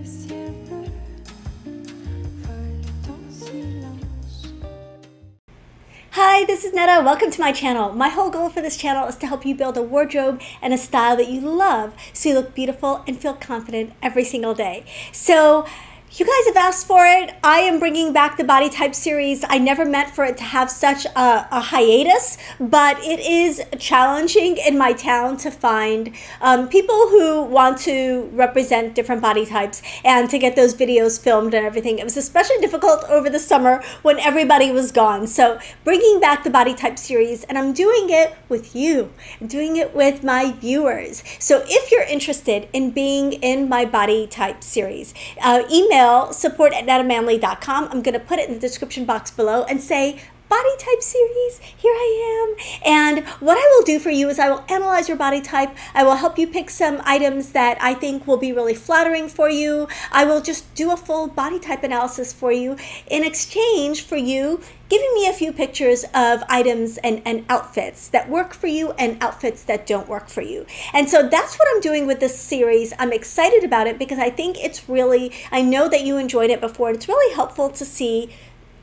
le ciel bleu vole en silence. Hi, this is Netta. Welcome to my channel. My whole goal for this channel is to help you build a wardrobe and a style that you love so you look beautiful and feel confident every single day. So you guys have asked for it. I am bringing back the body type series. I never meant for it to have such a hiatus, but it is challenging in my town to find people who want to represent different body types and to get those videos filmed and everything. It was especially difficult over the summer when everybody was gone. So bringing back the body type series, and I'm doing it with you. I'm doing it with my viewers. So if you're interested in being in my body type series, email support@nettamanley.com. I'm going to put it in the description box below and say, body type series, here I am. And what I will do for you is I will analyze your body type. I will help you pick some items that I think will be really flattering for you. I will just do a full body type analysis for you in exchange for you giving me a few pictures of items and outfits that work for you and outfits that don't work for you. And so that's what I'm doing with this series. I'm excited about it because I think it's really, I know that you enjoyed it before. It's really helpful to see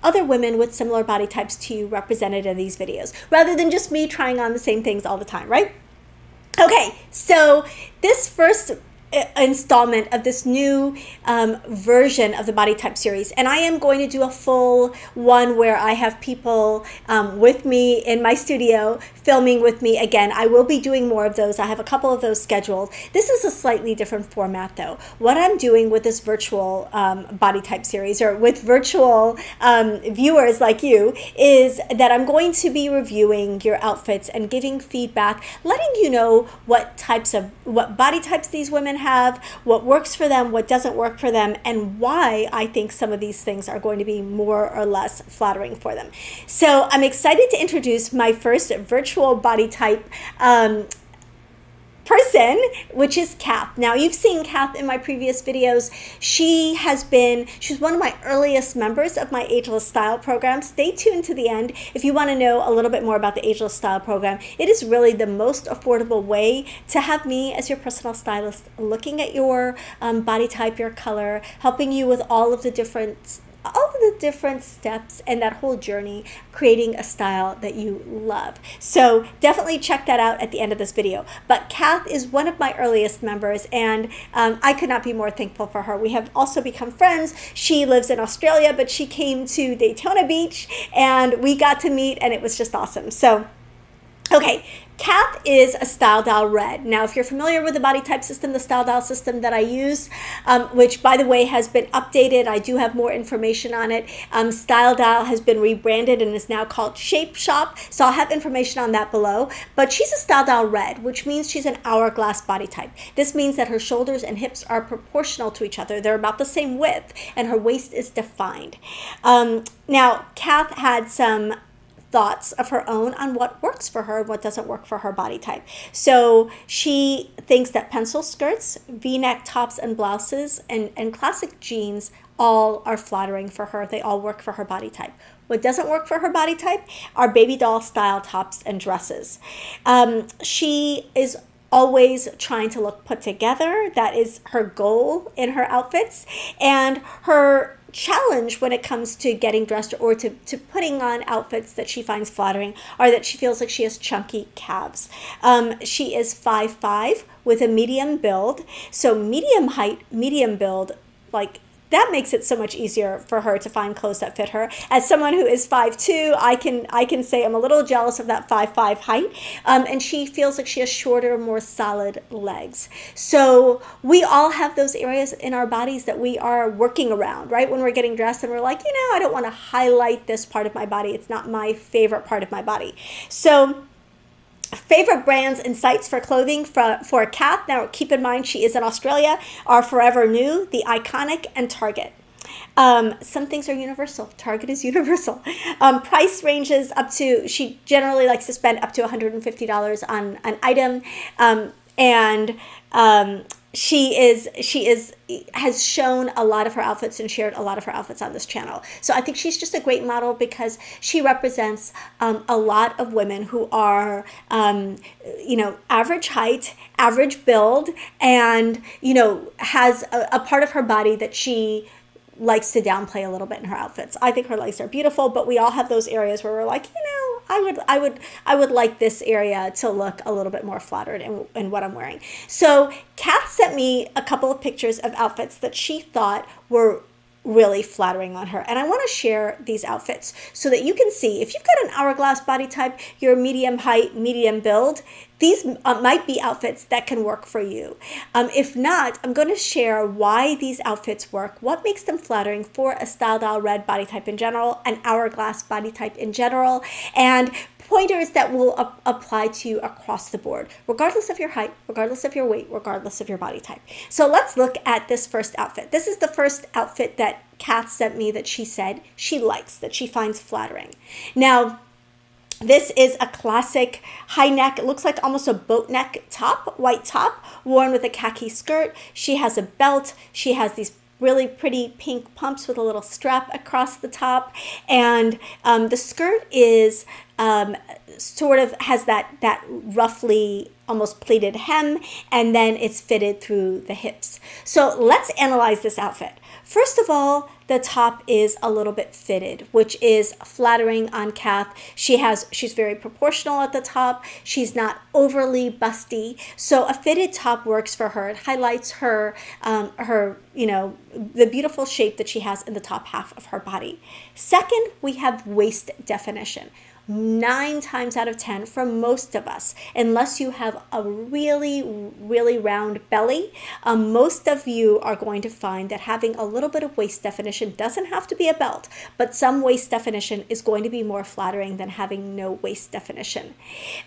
other women with similar body types to you represented in these videos, rather than just me trying on the same things all the time, right? Okay, so this first installment of this new version of the body type series, and I am going to do a full one where I have people with me in my studio filming with me. Again, I will be doing more of those. I have a couple of those scheduled. This is a slightly different format though. What I'm doing with this virtual body type series, or with virtual viewers like you, is that I'm going to be reviewing your outfits and giving feedback, letting you know what body types these women have, what works for them, what doesn't work for them, and why I think some of these things are going to be more or less flattering for them. So I'm excited to introduce my first virtual body type person, which is Kath. Now, you've seen Kath in my previous videos. She's one of my earliest members of my Ageless Style Program. Stay tuned to the end if you want to know a little bit more about the Ageless Style Program. It is really the most affordable way to have me as your personal stylist, looking at your body type, your color, helping you with all of the different steps and that whole journey, creating a style that you love. So definitely check that out at the end of this video. But Kath is one of my earliest members, and I could not be more thankful for her. We have also become friends. She lives in Australia, but she came to Daytona Beach and we got to meet, and it was just awesome. So, okay. Kath is a Style Dial Red. Now, if you're familiar with the body type system, the Style Dial system that I use, which by the way has been updated, I do have more information on it. Style Dial has been rebranded and is now called Shape Shop, so I'll have information on that below. But she's a Style Dial Red, which means she's an hourglass body type. This means that her shoulders and hips are proportional to each other. They're about the same width, and her waist is defined. Now, Kath had some thoughts of her own on what works for her and what doesn't work for her body type. So she thinks that pencil skirts, V-neck tops and blouses, and classic jeans all are flattering for her. They all work for her body type. What doesn't work for her body type are baby doll style tops and dresses. She is always trying to look put together. That is her goal in her outfits. And her challenge when it comes to getting dressed or to putting on outfits that she finds flattering are that she feels like she has chunky calves. She is 5'5" with a medium build. So medium height, medium build, like that makes it so much easier for her to find clothes that fit her. As someone who is 5'2", I can say I'm a little jealous of that 5'5" height. And she feels like she has shorter, more solid legs. So we all have those areas in our bodies that we are working around, right? When we're getting dressed and we're like, I don't want to highlight this part of my body. It's not my favorite part of my body. So favorite brands and sites for clothing for Kath, now keep in mind she is in Australia, are Forever New, The Iconic, and Target. Some things are universal. Target is universal. Price ranges up to, she generally likes to spend up to $150 on an item. she has shown a lot of her outfits and shared a lot of her outfits on this channel. So I think she's just a great model because she represents a lot of women who are average height, average build, and has a part of her body that she likes to downplay a little bit in her outfits. I think her legs are beautiful, but we all have those areas where we're like, I would like this area to look a little bit more flattered in what I'm wearing. So Kath sent me a couple of pictures of outfits that she thought were really flattering on her. And I want to share these outfits so that you can see if you've got an hourglass body type, you're medium height, medium build, these might be outfits that can work for you. If not, I'm going to share why these outfits work, what makes them flattering for a Style Dial Red body type in general, an hourglass body type in general, and pointers that will apply to you across the board, regardless of your height, regardless of your weight, regardless of your body type. So let's look at this first outfit. This is the first outfit that Kath sent me that she said she likes, that she finds flattering. Now, this is a classic high neck. It looks like almost a boat neck top, white top, worn with a khaki skirt. She has a belt. She has these really pretty pink pumps with a little strap across the top. And the skirt is sort of has that roughly almost pleated hem, and then it's fitted through the hips. So let's analyze this outfit. First of all, the top is a little bit fitted, which is flattering on Kath. She's very proportional at the top. She's not overly busty. So a fitted top works for her. It highlights her the beautiful shape that she has in the top half of her body. Second, we have waist definition. 9 times out of 10 for most of us, unless you have a really, really round belly, most of you are going to find that having a little bit of waist definition doesn't have to be a belt, but some waist definition is going to be more flattering than having no waist definition.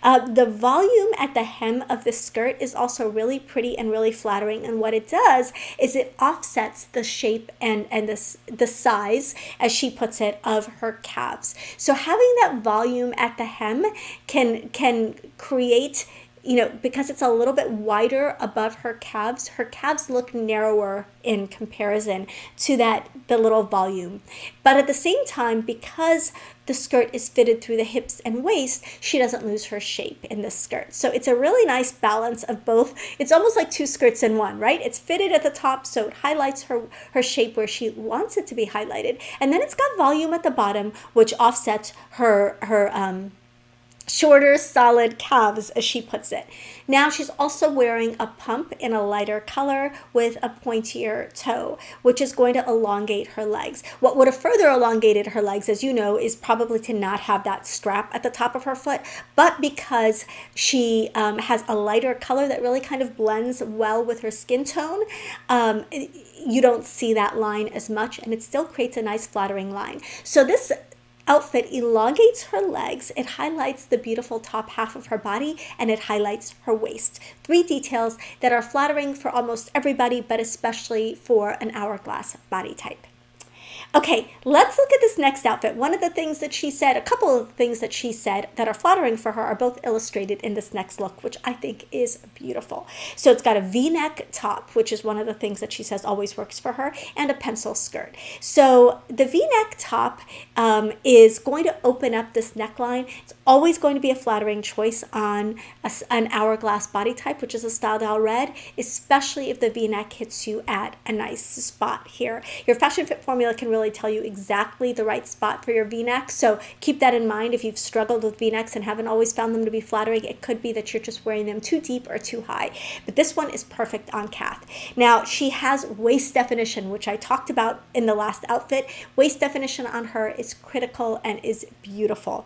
The volume at the hem of the skirt is also really pretty and really flattering, and what it does is it offsets the shape and the size, as she puts it, of her calves. So having that volume at the hem can create, because it's a little bit wider above her calves look narrower in comparison to the little volume. But at the same time, because the skirt is fitted through the hips and waist, she doesn't lose her shape in this skirt. So it's a really nice balance of both. It's almost like 2 skirts in one, right? It's fitted at the top, so it highlights her shape where she wants it to be highlighted. And then it's got volume at the bottom, which offsets her shorter, solid calves, as she puts it. Now she's also wearing a pump in a lighter color with a pointier toe, which is going to elongate her legs. What would have further elongated her legs, as you know, is probably to not have that strap at the top of her foot, but because she has a lighter color that really kind of blends well with her skin tone, you don't see that line as much, and it still creates a nice flattering line. So this outfit elongates her legs, it highlights the beautiful top half of her body, and it highlights her waist. 3 details that are flattering for almost everybody, but especially for an hourglass body type. Okay, let's look at this next outfit. One of the things that she said, a couple of things that she said that are flattering for her are both illustrated in this next look, which I think is beautiful. So it's got a V-neck top, which is one of the things that she says always works for her, and a pencil skirt. So the V-neck top is going to open up this neckline. It's always going to be a flattering choice on an hourglass body type, which is a Style Dial Red, especially if the V-neck hits you at a nice spot here. Your Fashion Fit formula can really tell you exactly the right spot for your V-neck, so keep that in mind. If you've struggled with V-necks and haven't always found them to be flattering, it could be that you're just wearing them too deep or too high, but this one is perfect on Kath. Now she has waist definition, which I talked about in the last outfit. Waist definition on her is critical and is beautiful.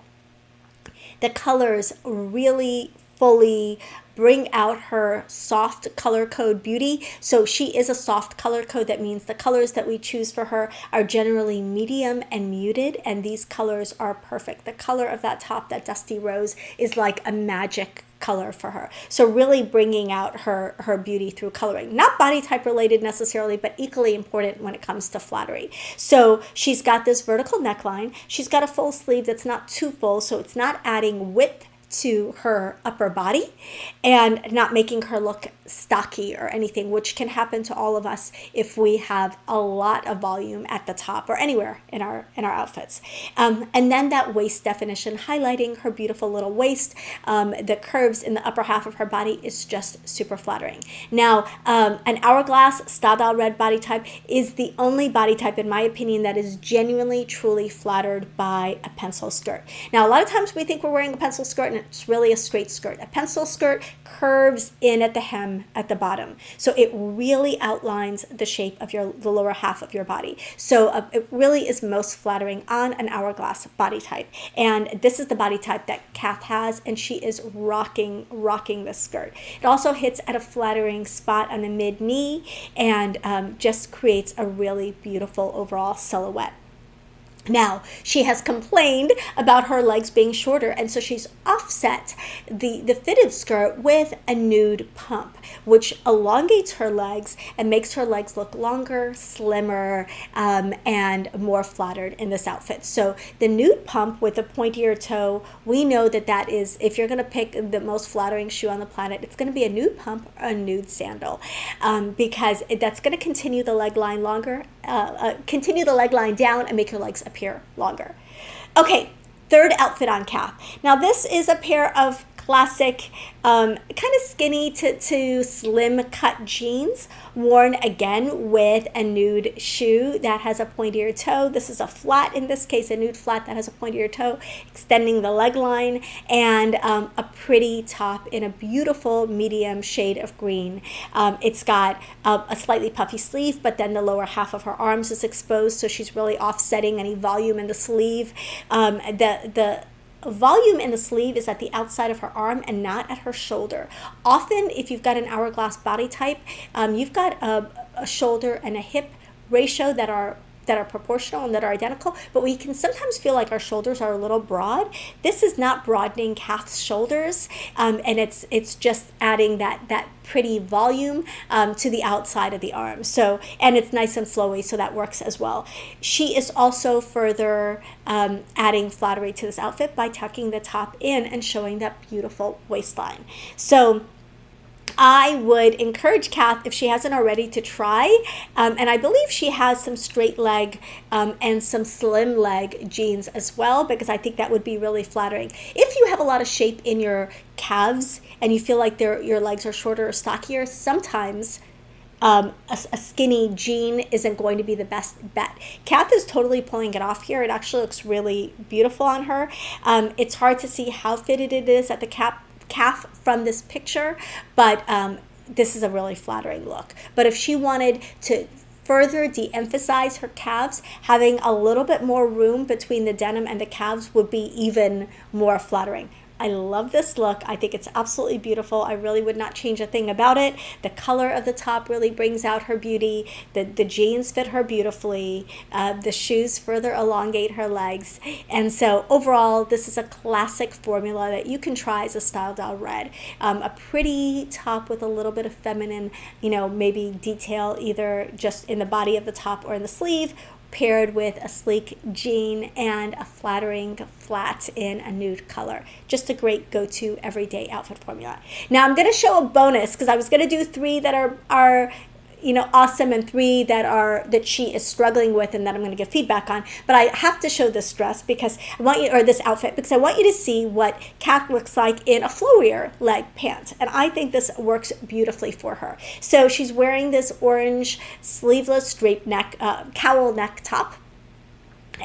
The colors really fully bring out her soft color code beauty. So she is a soft color code. That means the colors that we choose for her are generally medium and muted, and these colors are perfect. The color of that top, that dusty rose, is like a magic color for her. So really bringing out her beauty through coloring. Not body type related necessarily, but equally important when it comes to flattery. So she's got this vertical neckline. She's got a full sleeve that's not too full, so it's not adding width to her upper body and not making her look stocky or anything, which can happen to all of us if we have a lot of volume at the top or anywhere in our outfits. And then that waist definition, highlighting her beautiful little waist, the curves in the upper half of her body is just super flattering. Now, an Hourglass Style Red body type is the only body type, in my opinion, that is genuinely, truly flattered by a pencil skirt. Now, a lot of times we think we're wearing a pencil skirt and it's really a straight skirt. A pencil skirt curves in at the hem at the bottom. So it really outlines the shape of the lower half of your body. So it really is most flattering on an Hourglass body type. And this is the body type that Kath has, and she is rocking this skirt. It also hits at a flattering spot on the mid-knee and just creates a really beautiful overall silhouette. Now, she has complained about her legs being shorter, and so she's offset the fitted skirt with a nude pump, which elongates her legs and makes her legs look longer, slimmer, and more flattered in this outfit. So the nude pump with a pointier toe, we know that is, if you're going to pick the most flattering shoe on the planet, it's going to be a nude pump or a nude sandal, because that's going to continue the leg line longer, continue the leg line down and make your legs appear longer. Okay, third outfit on Kath. Now this is a pair of classic kind of skinny to slim cut jeans, worn again with a nude shoe that has a pointier toe. This is a flat, in this case a nude flat that has a pointier toe, extending the leg line, and a pretty top in a beautiful medium shade of green. It's got a slightly puffy sleeve, but then the lower half of her arms is exposed, so she's really offsetting any volume in the sleeve. The volume in the sleeve is at the outside of her arm and not at her shoulder. Often, if you've got an Hourglass body type, you've got a shoulder and a hip ratio that are proportional and that are identical, but we can sometimes feel like our shoulders are a little broad. This is not broadening Kath's shoulders, and it's just adding that pretty volume to the outside of the arm. So, and it's nice and flowy, so that works as well. She is also further adding flattery to this outfit by tucking the top in and showing that beautiful waistline. So I would encourage Kath, if she hasn't already, to try, and I believe she has some straight leg and some slim leg jeans as well, because I think that would be really flattering. If you have a lot of shape in your calves and you feel like your legs are shorter or stockier, sometimes a skinny jean isn't going to be the best bet. Kath is totally pulling it off here. It actually looks really beautiful on her. It's hard to see how fitted it is at the calf from this picture, but this is a really flattering look. But if she wanted to further de-emphasize her calves, having a little bit more room between the denim and the calves would be even more flattering. I love this look. I think it's absolutely beautiful. I really would not change a thing about it. The color of the top really brings out her beauty. The jeans fit her beautifully. The shoes further elongate her legs. And so overall, this is a classic formula that you can try as a Style Doll Red. A pretty top with a little bit of feminine, maybe detail either just in the body of the top or in the sleeve, paired with a sleek jean and a flattering flat in a nude color. Just a great go-to everyday outfit formula. Now I'm going to show a bonus, because I was going to do 3 that are awesome and 3 that she is struggling with and that I'm going to give feedback on. But I have to show this dress because I want you, or this outfit, because I want you to see what Kath looks like in a flowier leg pant. And I think this works beautifully for her. So she's wearing this orange sleeveless draped neck, cowl neck top.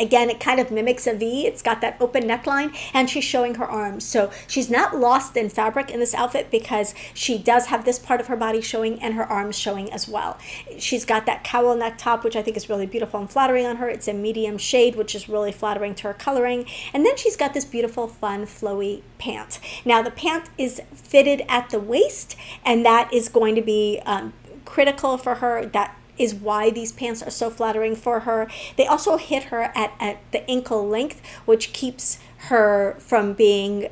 Again, it kind of mimics a V. It's got that open neckline, and she's showing her arms. So she's not lost in fabric in this outfit, because she does have this part of her body showing and her arms showing as well. She's got that cowl neck top, which I think is really beautiful and flattering on her. It's a medium shade, which is really flattering to her coloring. And then she's got this beautiful, fun, flowy pant. Now, the pant is fitted at the waist, and that is going to be critical for her. That is why these pants are so flattering for her. They also hit her at the ankle length, which keeps her from being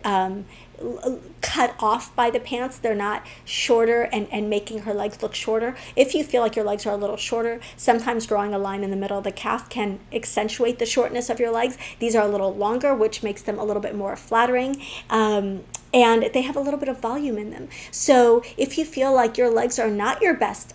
cut off by the pants. They're not shorter and making her legs look shorter. If you feel like your legs are a little shorter, sometimes drawing a line in the middle of the calf can accentuate the shortness of your legs. These are a little longer, which makes them a little bit more flattering. and they have a little bit of volume in them. So if you feel like your legs are not your best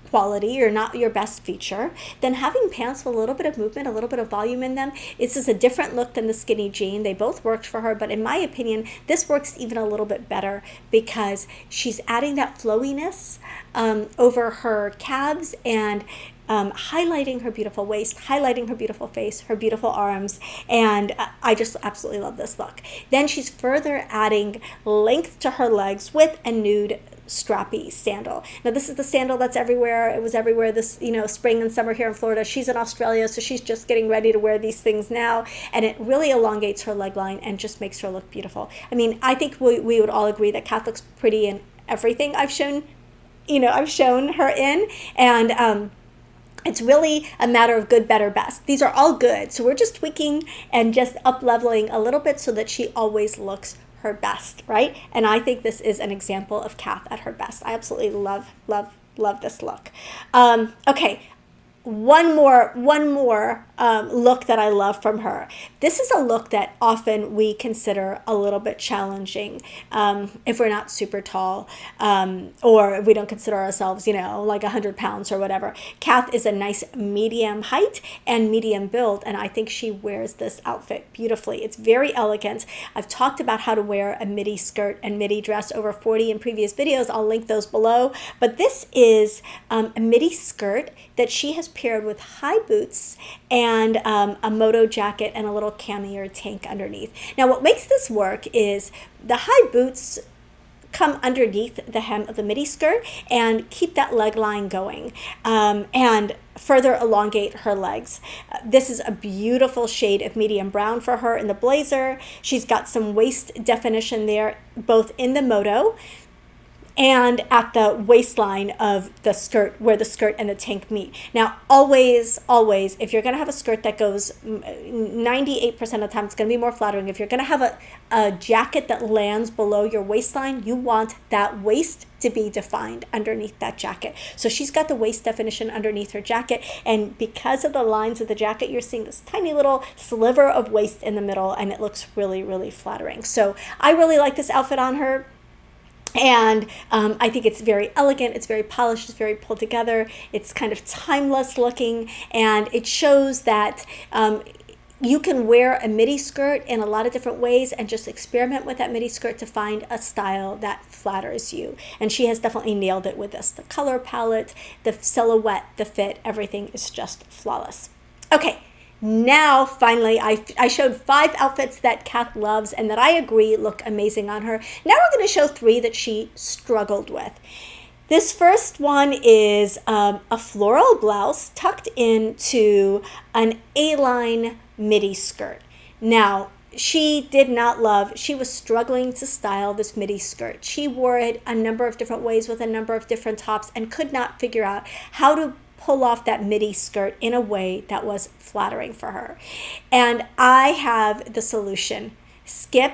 quality or not your best feature, then having pants with a little bit of movement, a little bit of volume in them, this is a different look than the skinny jean. They both worked for her, but in my opinion, this works even a little bit better because she's adding that flowiness over her calves and highlighting her beautiful waist, highlighting her beautiful face, her beautiful arms, and I just absolutely love this look. Then she's further adding length to her legs with a nude strappy sandal. Now this is the sandal that's everywhere. It was everywhere this spring and summer here in Florida. She's in Australia, so she's just getting ready to wear these things now, and it really elongates her leg line and just makes her look beautiful. I mean, I think we would all agree that Kath looks pretty in everything I've shown her in, and it's really a matter of good, better, best. These are all good, so we're just tweaking and just up-leveling a little bit so that she always looks her best, right? And I think this is an example of Kath at her best. I absolutely love this look. Okay, one more look that I love from her. This is a look that often we consider a little bit challenging if we're not super tall or we don't consider ourselves, like 100 pounds or whatever. Kath is a nice medium height and medium build, and I think she wears this outfit beautifully. It's very elegant. I've talked about how to wear a midi skirt and midi dress over 40 in previous videos. I'll link those below. But this is a midi skirt that she has paired with high boots and a moto jacket and a little cami or tank underneath. Now what makes this work is the high boots come underneath the hem of the midi skirt and keep that leg line going and further elongate her legs. This is a beautiful shade of medium brown for her in the blazer. She's got some waist definition there, both in the moto and at the waistline of the skirt where the skirt and the tank meet. Now, always, if you're gonna have a skirt that goes 98% of the time, it's gonna be more flattering. If you're gonna have a jacket that lands below your waistline, you want that waist to be defined underneath that jacket. So she's got the waist definition underneath her jacket, and because of the lines of the jacket, you're seeing this tiny little sliver of waist in the middle, and it looks really, really flattering. So I really like this outfit on her. And I think it's very elegant, it's very polished, it's very pulled together, it's kind of timeless looking, and it shows that you can wear a midi skirt in a lot of different ways and just experiment with that midi skirt to find a style that flatters you. And she has definitely nailed it with this. The color palette, the silhouette, the fit, everything is just flawless. Okay. Now, finally, I showed 5 outfits that Kath loves and that I agree look amazing on her. Now we're going to show 3 that she struggled with. This first one is a floral blouse tucked into an A-line midi skirt. Now, she was struggling to style this midi skirt. She wore it a number of different ways with a number of different tops and could not figure out how to pull off that midi skirt in a way that was flattering for her. And I have the solution. Skip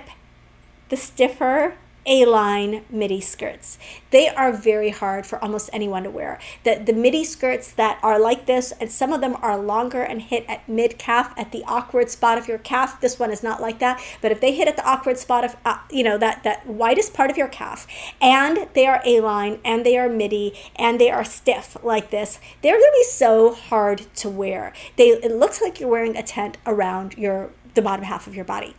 the stiffer A-line midi skirts. They are very hard for almost anyone to wear. The midi skirts that are like this, and some of them are longer and hit at mid-calf, at the awkward spot of your calf. This one is not like that, but if they hit at the awkward spot of, that widest part of your calf, and they are A-line, and they are midi, and they are stiff like this, they're going to be so hard to wear. It looks like you're wearing a tent around the bottom half of your body.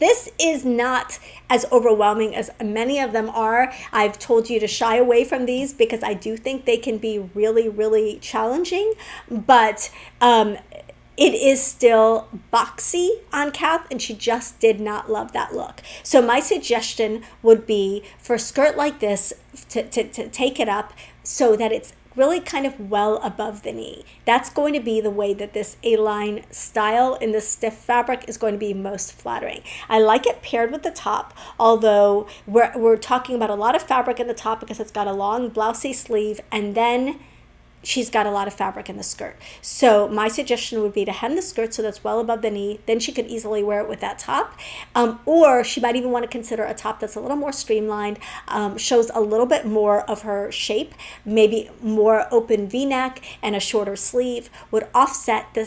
This is not as overwhelming as many of them are. I've told you to shy away from these because I do think they can be really, really challenging, but it is still boxy on Kath, and she just did not love that look. So my suggestion would be for a skirt like this to take it up so that it's really kind of well above the knee. That's going to be the way that this A-line style in this stiff fabric is going to be most flattering. I like it paired with the top, although we're talking about a lot of fabric in the top because it's got a long blousey sleeve, and then she's got a lot of fabric in the skirt. So my suggestion would be to hem the skirt so that's well above the knee. Then she could easily wear it with that top. Or she might even want to consider a top that's a little more streamlined, shows a little bit more of her shape, maybe more open V-neck and a shorter sleeve would offset the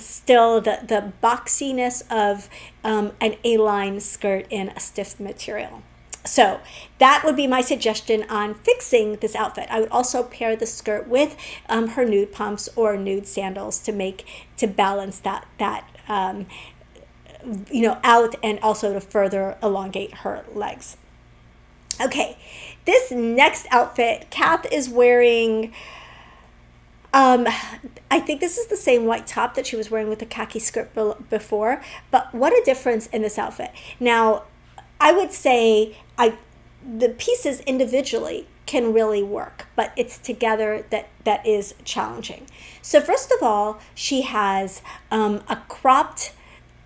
boxiness of an A-line skirt in a stiff material. So that would be my suggestion on fixing this outfit. I would also pair the skirt with her nude pumps or nude sandals to balance that out, and also to further elongate her legs. Okay, this next outfit, Kath is wearing, I think this is the same white top that she was wearing with the khaki skirt before, but what a difference in this outfit. Now, I would say the pieces individually can really work, but it's together that is challenging. So first of all, she has a cropped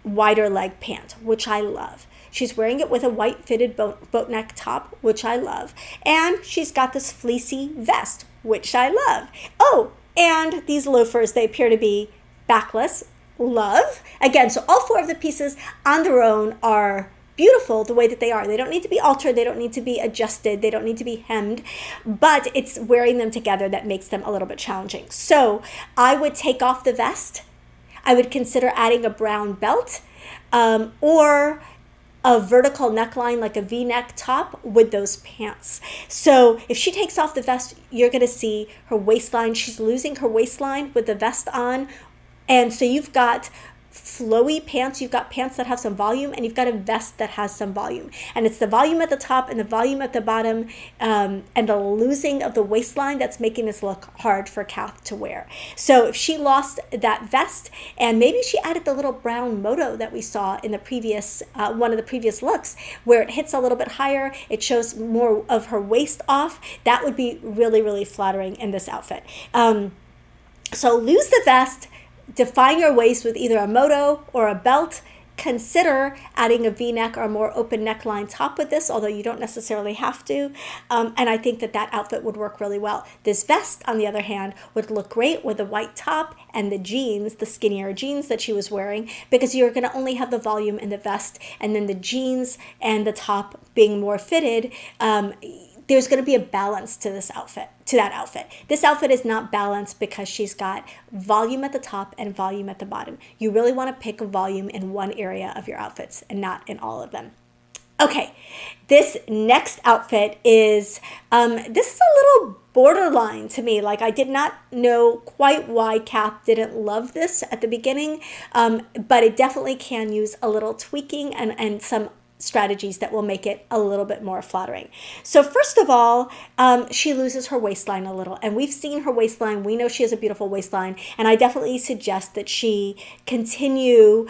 wider leg pant, which I love. She's wearing it with a white fitted boat neck top, which I love. And she's got this fleecy vest, which I love. Oh, and these loafers, they appear to be backless. Love. Again, so all four of the pieces on their own are beautiful the way that they are. They don't need to be altered. They don't need to be adjusted. They don't need to be hemmed, but it's wearing them together that makes them a little bit challenging. So I would take off the vest. I would consider adding a brown belt, or a vertical neckline like a V-neck top with those pants. So if she takes off the vest, you're going to see her waistline. She's losing her waistline with the vest on. And so you've got flowy pants, you've got pants that have some volume, and you've got a vest that has some volume. And it's the volume at the top and the volume at the bottom, and the losing of the waistline that's making this look hard for Kath to wear. So if she lost that vest, and maybe she added the little brown moto that we saw in the previous one of the previous looks, where it hits a little bit higher, it shows more of her waist off, that would be really, really flattering in this outfit. So lose the vest, define your waist with either a moto or a belt. Consider adding a V-neck or a more open neckline top with this, although you don't necessarily have to. And I think that outfit would work really well. This vest, on the other hand, would look great with the white top and the jeans, the skinnier jeans that she was wearing, because you're going to only have the volume in the vest, and then the jeans and the top being more fitted. There's going to be a balance to that outfit. This outfit is not balanced because she's got volume at the top and volume at the bottom. You really want to pick volume in one area of your outfits and not in all of them. Okay, this next outfit is, this is a little borderline to me. Like, I did not know quite why Kath didn't love this at the beginning, but it definitely can use a little tweaking and some strategies that will make it a little bit more flattering. So first of all, she loses her waistline a little, and we've seen her waistline. We know she has a beautiful waistline, and I definitely suggest that she continue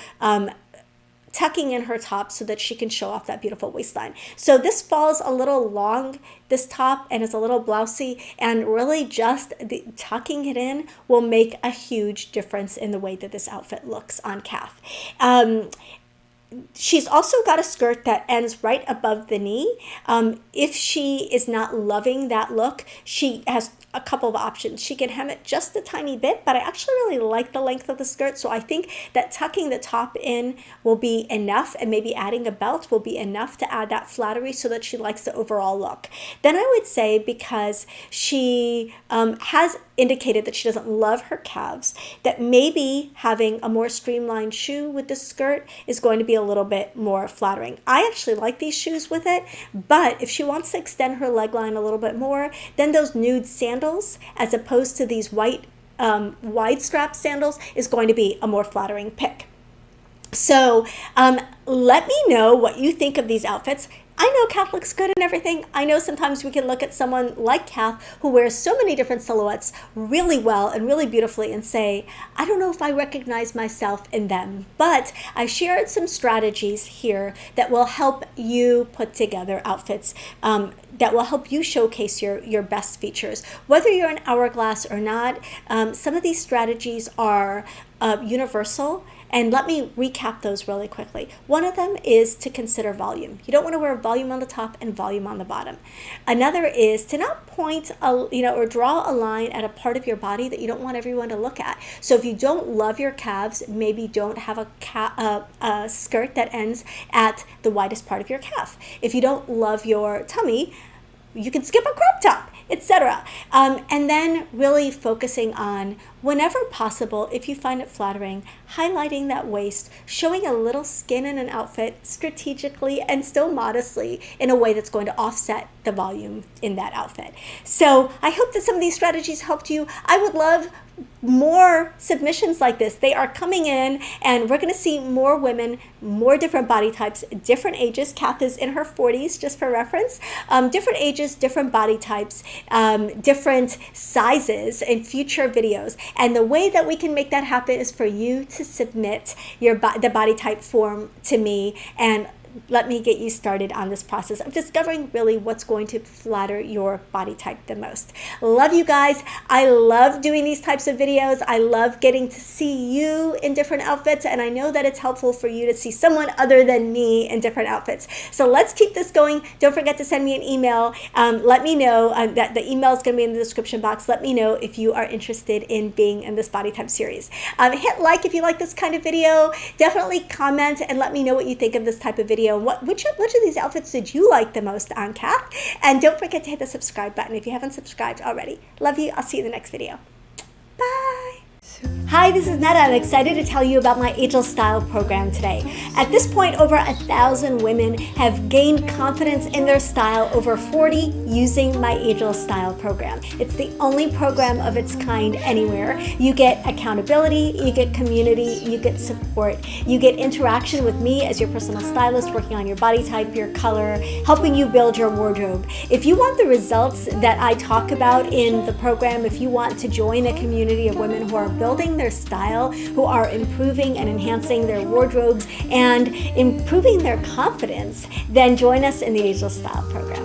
tucking in her top so that she can show off that beautiful waistline. So this falls a little long, this top, and it's a little blousy, and really just tucking it in will make a huge difference in the way that this outfit looks on Kath. She's also got a skirt that ends right above the knee. If she is not loving that look, she has a couple of options. She can hem it just a tiny bit, but I actually really like the length of the skirt, so I think that tucking the top in will be enough, and maybe adding a belt will be enough to add that flattery so that she likes the overall look. Then I would say, because she has indicated that she doesn't love her calves, that maybe having a more streamlined shoe with the skirt is going to be a little bit more flattering. I actually like these shoes with it, but if she wants to extend her leg line a little bit more, then those nude sandals, as opposed to these white wide strap sandals, is going to be a more flattering pick. So let me know what you think of these outfits. I know Kath looks good and everything. I know sometimes we can look at someone like Kath who wears so many different silhouettes really well and really beautifully and say, I don't know if I recognize myself in them. But I shared some strategies here that will help you put together outfits that will help you showcase your best features. Whether you're an hourglass or not, some of these strategies are universal. And let me recap those really quickly. One of them is to consider volume. You don't want to wear volume on the top and volume on the bottom. Another is to not point or draw a line at a part of your body that you don't want everyone to look at. So if you don't love your calves, maybe don't have a skirt that ends at the widest part of your calf. If you don't love your tummy, you can skip a crop top. etc. And then really focusing on, whenever possible, if you find it flattering, highlighting that waist, showing a little skin in an outfit strategically and still modestly in a way that's going to offset the volume in that outfit. So I hope that some of these strategies helped you. I would love more submissions like this. They are coming in, and we're going to see more women, more different body types, different ages. Kath is in her 40s, just for reference. Different ages, different body types, different sizes in future videos. And the way that we can make that happen is for you to submit the body type form to me, and let me get you started on this process of discovering really what's going to flatter your body type the most. Love you guys. I love doing these types of videos. I love getting to see you in different outfits, and I know that it's helpful for you to see someone other than me in different outfits. So let's keep this going. Don't forget to send me an email. Let me know that the email is going to be in the description box. Let me know if you are interested in being in this body type series. Hit like if you like this kind of video. Definitely comment and let me know what you think of this type of video. Which of these outfits did you like the most on Kath? And don't forget to hit the subscribe button if you haven't subscribed already. Love you. I'll see you in the next video. Bye. Hi, this is Netta. I'm excited to tell you about my Ageless Style program today. At this point, over 1,000 women have gained confidence in their style, over 40 using my Ageless Style program. It's the only program of its kind anywhere. You get accountability, you get community, you get support, you get interaction with me as your personal stylist, working on your body type, your color, helping you build your wardrobe. If you want the results that I talk about in the program, if you want to join a community of women who are building their style, who are improving and enhancing their wardrobes and improving their confidence, then join us in the Ageless Style program.